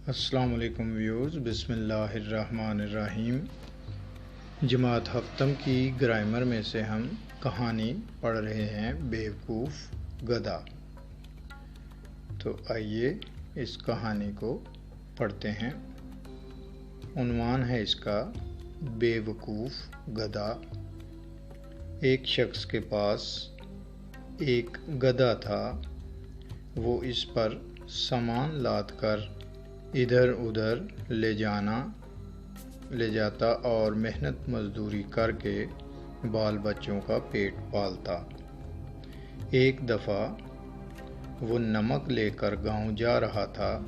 السلام علیکم ویورز، بسم اللہ الرحمن الرحیم۔ جماعت ہفتم کی گرامر میں سے ہم کہانی پڑھ رہے ہیں بیوقوف گدھا۔ تو آئیے اس کہانی کو پڑھتے ہیں۔ عنوان ہے اس کا بیوقوف گدھا۔ ایک شخص کے پاس ایک گدھا تھا۔ وہ اس پر سامان لاد کر ادھر ادھر لے جاتا اور محنت مزدوری کر کے بال بچوں کا پیٹ پالتا۔ ایک دفعہ وہ نمک لے کر گاؤں جا رہا تھا۔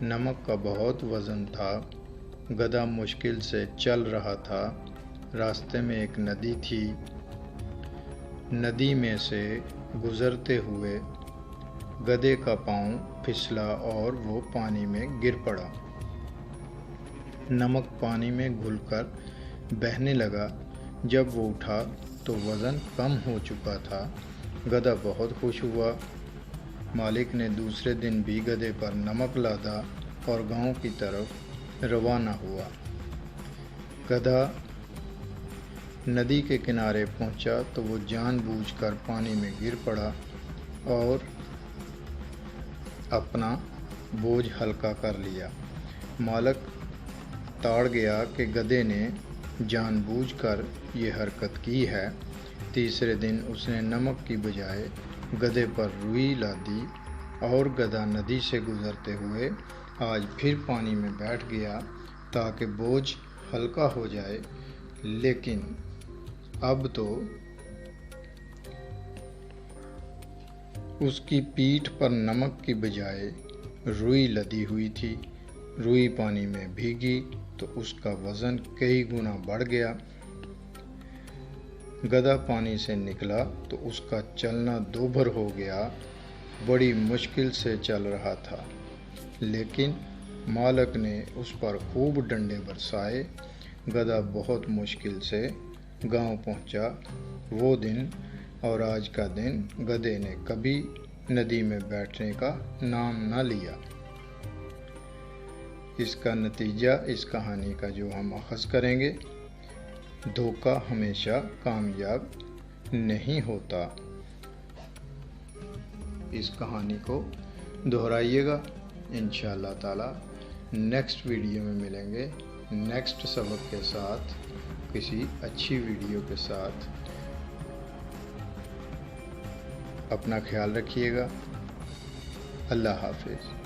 نمک کا بہت وزن تھا۔ گدھا مشکل سے چل رہا تھا۔ راستے میں ایک ندی تھی۔ ندی میں سے گزرتے ہوئے گدھے کا پاؤں پھسلا اور وہ پانی میں گر پڑا۔ نمک پانی میں گھل کر بہنے لگا۔ جب وہ اٹھا تو وزن کم ہو چکا تھا۔ گدھا بہت خوش ہوا۔ مالک نے دوسرے دن بھی گدھے پر نمک لادا اور گاؤں کی طرف روانہ ہوا۔ گدھا ندی کے کنارے پہنچا تو وہ جان بوجھ کر پانی میں گر پڑا اور اپنا بوجھ ہلکا کر لیا۔ مالک تاڑ گیا کہ گدھے نے جان بوجھ کر یہ حرکت کی ہے۔ تیسرے دن اس نے نمک کی بجائے گدھے پر روئی لادی اور گدھا ندی سے گزرتے ہوئے آج پھر پانی میں بیٹھ گیا تاکہ بوجھ ہلکا ہو جائے، لیکن اب تو اس کی پیٹھ پر نمک کی بجائے روئی لدی ہوئی تھی۔ روئی پانی میں بھیگی تو اس کا وزن کئی گنا بڑھ گیا۔ گدھا پانی سے نکلا تو اس کا چلنا دوبھر ہو گیا۔ بڑی مشکل سے چل رہا تھا، لیکن مالک نے اس پر خوب ڈنڈے برسائے۔ گدھا بہت مشکل سے گاؤں پہنچا۔ وہ دن اور آج کا دن گدھے نے کبھی ندی میں بیٹھنے کا نام نہ لیا۔ اس کا نتیجہ اس کہانی کا جو ہم اخذ کریں گے، دھوکہ ہمیشہ کامیاب نہیں ہوتا۔ اس کہانی کو دہرائیے گا۔ انشاءاللہ تعالی نیکسٹ ویڈیو میں ملیں گے، نیکسٹ سبق کے ساتھ، کسی اچھی ویڈیو کے ساتھ۔ اپنا خیال رکھیے گا۔ اللہ حافظ۔